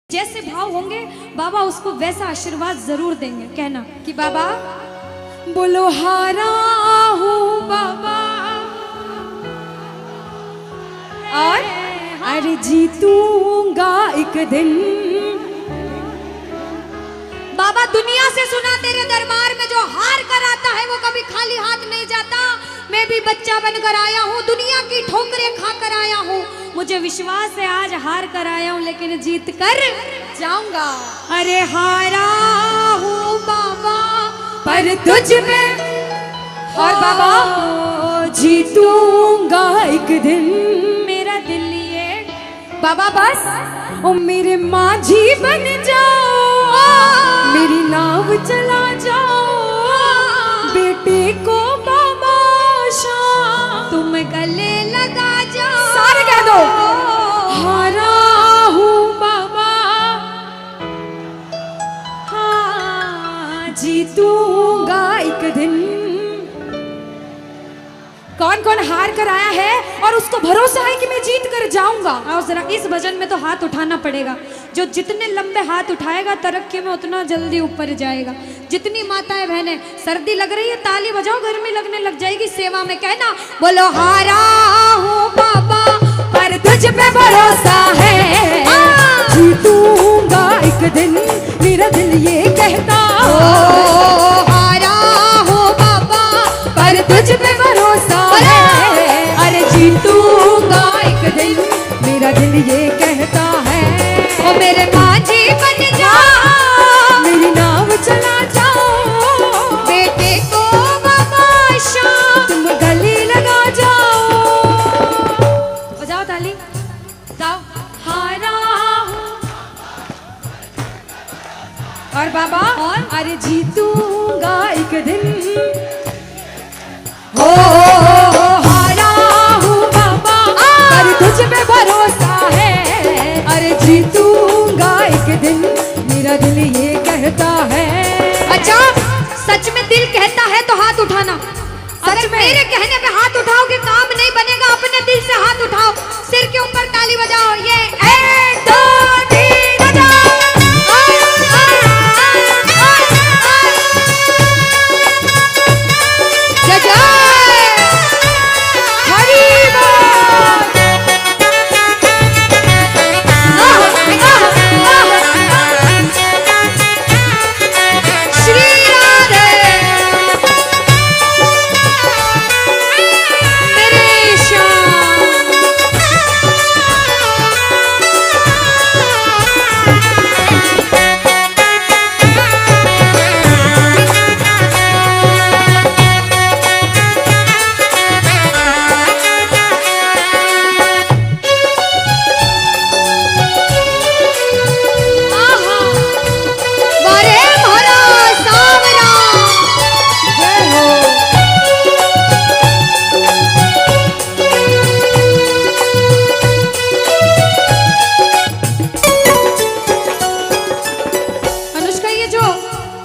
जैसे भाव होंगे बाबा उसको वैसा आशीर्वाद जरूर देंगे। कहना कि बाबा बोलो हारा हूँ बाबा और अरे जीतूंगा एक दिन। बाबा दुनिया से सुना तेरे दरबार में जो हार कर आता है वो कभी खाली हाथ नहीं जाता। मैं भी बच्चा बनकर आया हूँ, दुनिया की ठोकरें खाकर आया हूँ। मुझे विश्वास है आज हार कर आया हूँ लेकिन जीत कर जाऊंगा। अरे हारा हूँ बाबा पर तुझ में और बाबा जीतूंगा एक दिन। मेरा दिल ये बाबा बस ओ मेरे माझी बन जाओ, मेरी नाव चला जाओ, बेटे को बाबा शाम तुम गले लगा जाओ। सारे कह दो हारा हूँ बाबा हाँ जीतूंगा एक दिन। कौन कौन हार कर आया है और उसको भरोसा है कि मैं जीत कर जाऊंगा? और जरा इस भजन में तो हाथ उठाना पड़ेगा। जो जितने लंबे हाथ उठाएगा तरक्की में उतना जल्दी ऊपर जाएगा। जितनी माताएं बहनें सर्दी लग रही है ताली बजाओ, गर्मी लगने लग जाएगी सेवा में। कहना बोलो हारा हूँ बाबा पर तुझ पे भरोसा है, जीतूंगा एक दिन मेरा दिल ये कहता। हारा हूँ बाबा पर तुझ पे भरोसा है, अरे जीतूंगा एक दिन मेरा दिल ये कहता है। ओ मेरे माझी बन जाओ, मेरी नाव चला जाओ, बेटे को बाबा शाम तुम गले लगा जाओ। बजाओ ताली जाओ। हारा और बाबा और अरे जीतूंगा एक दिन। हो हारा हूँ बाबा पर तुझ पे भरोसा है, अरे जीतूंगा एक दिन मेरा दिल ये कहता है। अच्छा सच में दिल कहता है तो हाथ उठाना। सच में मेरे कहने पे हाथ उठाओगे काम नहीं बनेगा। अपने दिल से हाथ उठाओ, सिर के ऊपर ताली बजाओ। ये 1 2 3 बजाओ।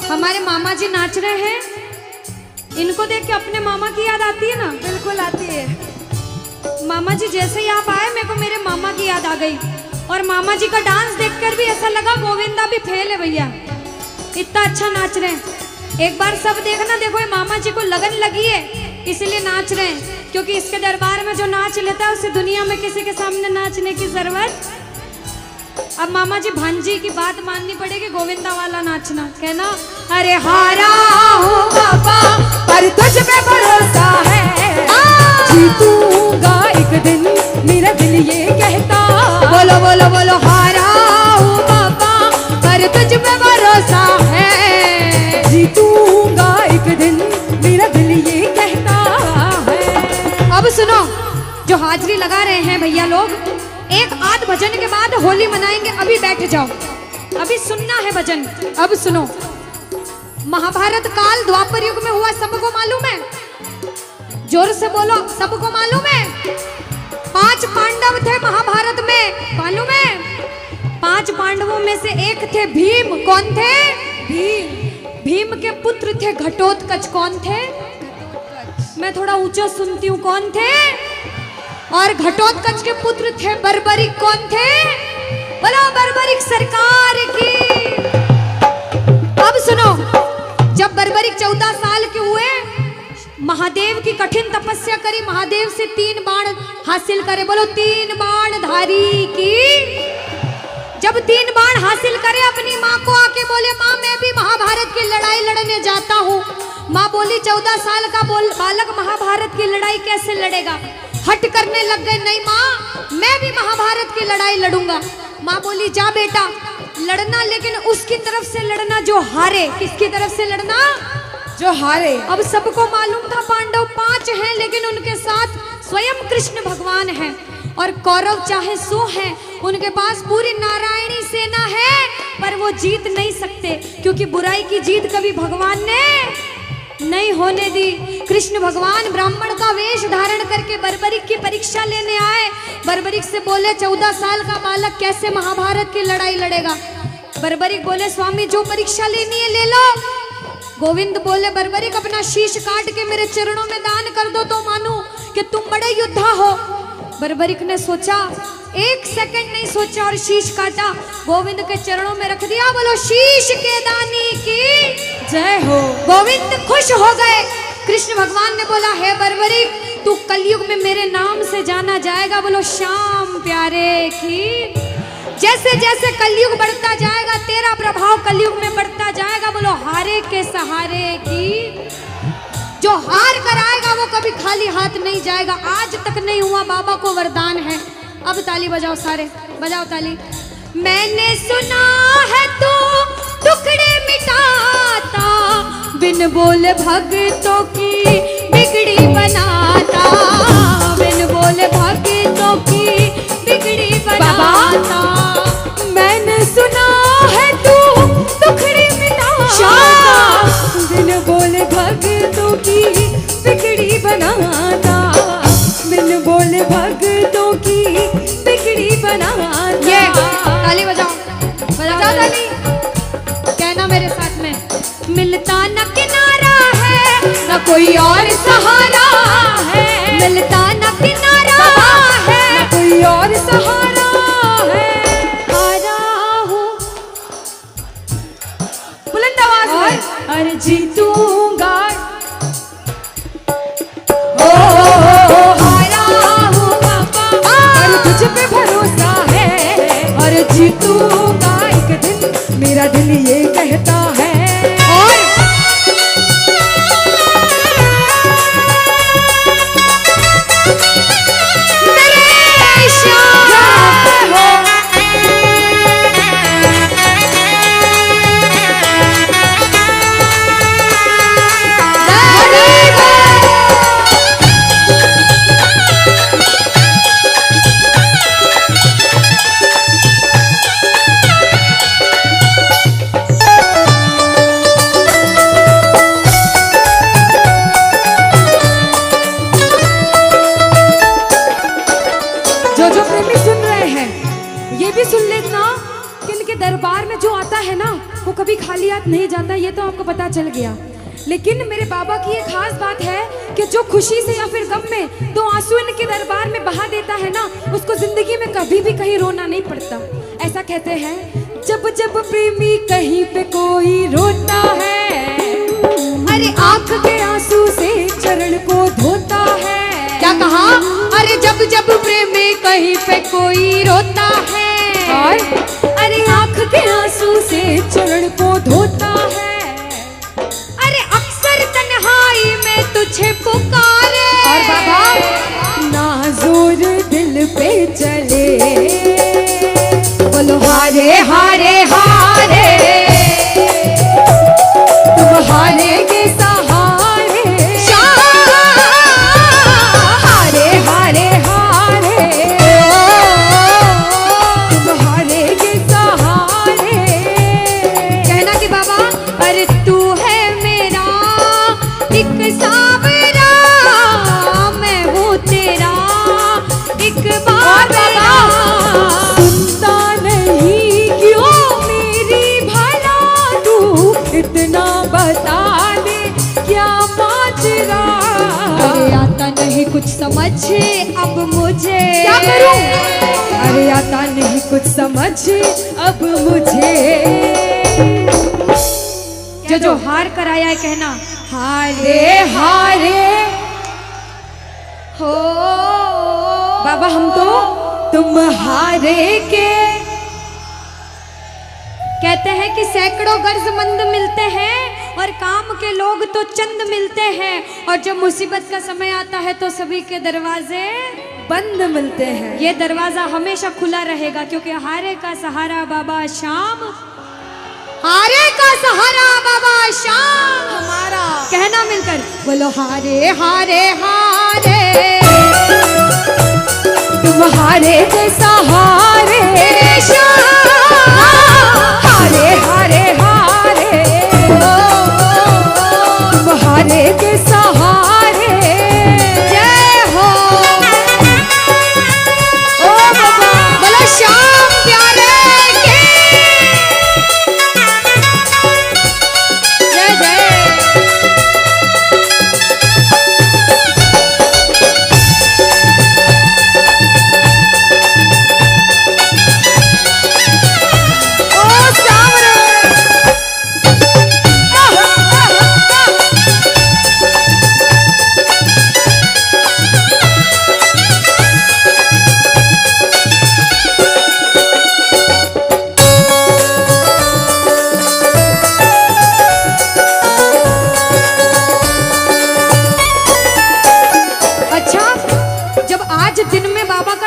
हमारे मामा जी नाच रहे हैं, इनको देख के अपने मामा की याद आती है ना? बिल्कुल आती है। मामा जी जैसे ही आप आए मेरे को मेरे मामा की याद आ गई। और मामा जी का डांस देखकर भी ऐसा लगा गोविंदा भी फेल है भैया, इतना अच्छा नाच रहे हैं। एक बार सब देखना, देखो ये मामा जी को लगन लगी है इसलिए नाच रहे हैं, क्योंकि इसके दरबार में जो नाच लेता है उसे दुनिया में किसी के सामने नाचने की जरूरत। अब मामा जी भांजी की बात माननी पड़ेगी, गोविंदा वाला नाचना। कहना अरे हारा हूँ बाबा पर तुझ पे भरोसा है, जीतूंगा एक दिन मेरा दिल ये कहता। बोलो बोलो बोलो हारा हूँ बाबा पर तुझ पे भरोसा है, जीतूंगा एक दिन मेरा दिल ये कहता है। अब सुनो, जो हाजिरी लगा रहे हैं भैया लोग, एक आध भजन के बाद होली मनाएंगे। अभी बैठ जाओ, अभी सुनना है भजन। अब सुनो, महाभारत काल द्वापर युग में हुआ, सबको मालूम है? जोर से बोलो, सबको मालूम है? 5 पांडव थे महाभारत में, मालूम है? 5 पांडवों में से एक थे भीम। कौन थे? भीम। भीम के पुत्र थे घटोत्कच। कौन थे? मैं थोड़ा ऊंचा सुनती हूँ। कौन थे? और घटोत्कच के पुत्र थे बर्बरिक। कौन थे? बोलो बर्बरिक सरकार। की कठिन तपस्या करी, महादेव से 3 बाण हासिल करे। बोलो 3 बाण धारी की। जब 3 बाण हासिल करे अपनी माँ को आके बोले माँ मैं भी महाभारत की लड़ाई लड़ने जाता हूँ। माँ बोली 14 साल का बालक महाभारत की लड़ाई कैसे लड़ेगा। हट करने लग गए, नहीं माँ मैं भी महाभारत की लड़ाई लड़ूंगा। माँ बोली जा बेटा लड़ना, लेकिन उसकी तरफ से लड़ना जो हारे। किसकी तरफ से लड़ना? जो हारे। अब सबको मालूम था पांडव 5 हैं, लेकिन उनके साथ स्वयं कृष्ण भगवान हैं। और कौरव चाहे 100 हैं, उनके पास पूरी नारायणी सेना है, पर वो जीत नहीं सकते, क्योंकि बुराई की जीत कभी भगवान ने नहीं होने दी। कृष्ण भगवान ब्राह्मण का वेश धारण करके बर्बरिक की परीक्षा लेने आए। बर्बरिक से बोले 14 साल का बालक कैसे महाभारत की लड़ाई लड़ेगा। बर्बरिक बोले स्वामी जो परीक्षा लेनी है ले लो। गोविंद बोले बर्बरिक अपना शीश काट के मेरे चरणों में दान कर दो तो मानूं कि तुम बड़े योद्धा हो। बर्बरिक ने सोचा, 1 सेकंड नहीं सोचा और शीश काटा, गोविंद के चरणों में रख दिया। बोलो शीश के दानी की जय हो। गोविंद खुश हो गए। कृष्ण भगवान ने बोला हे बर्बरिक तू कलयुग में मेरे नाम से जाना जाएगा। बोलो श्याम प्यारे की। जैसे जैसे कलयुग बढ़ता जाएगा तेरा प्रभाव कलयुग में बढ़ता जाएगा। बोलो हारे के सहारे की। जो हार कर आएगा वो कभी खाली हाथ नहीं जाएगा। आज तक नहीं हुआ, बाबा को वरदान है। अब ताली बजाओ, सारे बजाओ ताली। मैंने सुना है तू टुकड़े मिटाता, बिन बोले भक्तों की बिगड़ी बनाता, बिन बोले भक्तों की बिगड़ी बनाता। मैंने सुना है तू टुकड़े मिटाता, बिन बोले भक्तों की बिगड़ी बनाता, बिन बोले भक्तों की बिगड़ी बनाता। ये ताली बजाओ, बजाओ ताली। कहना मेरे साथ में, मिलता न किनारा है न कोई और सहारा है, मिलता न किनारा है न कोई और सहारा है। हारा हूँ बुलंद आवाज में, अरे जीतूंगा। हारा हूँ बाबा और तुझ पे भरोसा है, और जीतूंगा एक दिन, मेरा दिल ये कहता है। और दरबार में जो आता है ना वो कभी खाली हाथ नहीं जाता, ये तो आपको पता चल गया। लेकिन मेरे बाबा की एक खास बात है कि जो खुशी से या फिर गम में 2 आंसू इनके दरबार में बहा देता है ना, उसको जिंदगी में कभी भी कहीं रोना नहीं पड़ता। ऐसा कहते हैं जब जब प्रेमी कहीं पे कोई रोता है, अरे आंख के आंसू से चरण को धोता है। क्या कहा? अरे जब जब प्रेमी कहीं पे कोई रोता है, और अरे आंख के आंसू से चरण को धोता है। अरे अक्सर तन्हाई में तुझे पुकारे, और बाबा नाज़ुर दिल पे चले। बोलो हारे हारे हारे, तुम हारे के सहारे, हारे हारे हारे, तुम हारे के सहारे। कहना कि बाबा पर तू है मेरा एक सावरा, मैं हूँ तेरा एक बाबरा। सुनता नहीं क्यों मेरी भला, तू इतना बता दे क्या माजरा। अरे आता नहीं कुछ समझ अब मुझे, क्या करूं? अरे आता नहीं कुछ समझ अब मुझे। जो हार कर आया है कहना हारे हारे हो बाबा हम तो तुम्हारे के कहते हैं कि सैकड़ों गर्जमंद मिलते हैं और काम के लोग तो चंद मिलते हैं, और जब मुसीबत का समय आता है तो सभी के दरवाजे बंद मिलते हैं। ये दरवाजा हमेशा खुला रहेगा, क्योंकि हारे का सहारा बाबा शाम, हारे का सहारा बाबा शाम हमारा। कहना मिलकर बोलो हारे हारे हारे, तुम्हारे के सहारे हारे हारे हारे, तुम्हारे के सहारे। जय हो ओ बाबा बोलो श्याम प्यारे के जय जय।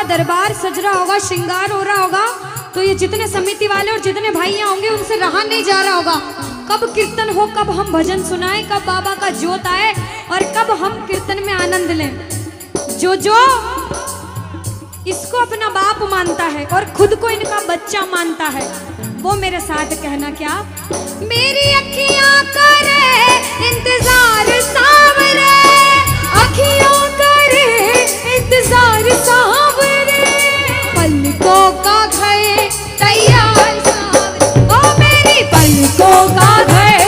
दरबार सज रहा होगा, श्रृंगार हो रहा होगा, तो ये जितने समिति वाले और जितने भाइयां होंगे उनसे रहा नहीं जा रहा होगा। कब कीर्तन हो, कब हम भजन सुनाएं, कब बाबा का जोत आए और कब हम कीर्तन में आनंद लें। जो जो इसको अपना बाप मानता है और खुद को इनका बच्चा मानता है, वो मेरे साथ कहना क्या। मेरी अखियां करे इंतजार सावरे, अखियों करे इंतजार सावरे, पलकों का घर तैयार सावरे, ओ मेरी पलकों का घर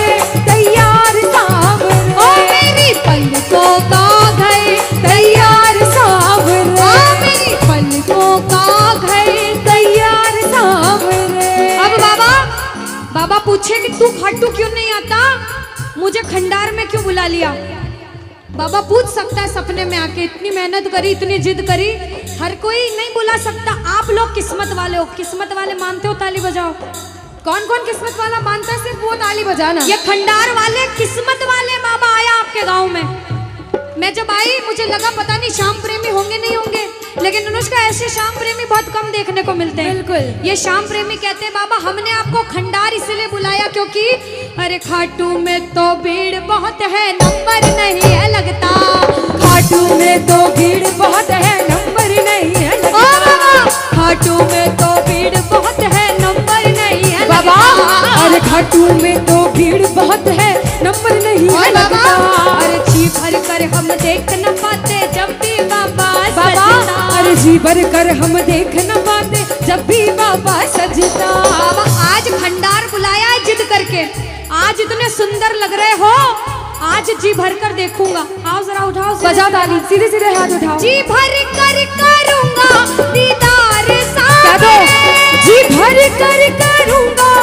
तैयार सावरे, ओ मेरी पलकों का घर तैयार सावरे, ओ मेरी पलकों का घर तैयार सावरे। अब बाबा पूछे कि तू खाटू क्यों नहीं आता, मुझे खंडार में क्यों बुला लिया। बाबा पूछ सकता है सपने में आके, इतनी मेहनत करी, इतनी जिद करी, हर कोई नहीं बुला सकता। आप लोग किस्मत वाले हो, किस्मत वाले मानते हो, ताली बजाओ। कौन कौन किस्मत वाला मानता है, सिर्फ वो ताली बजाना। ये खंडार वाले किस्मत वाले बाबा आया आपके गांव में। मैं जब आई मुझे लगा पता नहीं श्याम प्रेमी होंगे नहीं होंगे, लेकिन अनुष्का ऐसे श्याम प्रेमी बहुत कम देखने को मिलते हैं। बिल्कुल। ये श्याम प्रेमी कहते हैं बाबा हमने आपको खंडार इसलिए बुलाया क्योंकि अरे खाटू में तो भीड़ बहुत है, नंबर नहीं है लगता। खाटू में तो भीड़ बहुत है, नंबर नहीं है लगता। खाटू में तो भीड़ बहुत है, नंबर नहीं है बाबा। अरे खाटू में तो भीड़ बहुत है, नंबर नहीं है लगता। अरे जी भर कर हम देख न पाते जब भी बाबा सजता। अरे जी भर कर हम देख न पाते जब भी बाबा सजता। बाबा आज खंडार बुलाया है जिद करके, आज इतने सुंदर लग रहे हो, आज जी भर कर देखूंगा। आओ जरा उठाओ, बजाओ ताली, सीधे सीधे हाथ उठाओ। जी भर कर करूंगा दीदार सावरे, जी भर कर करूंगा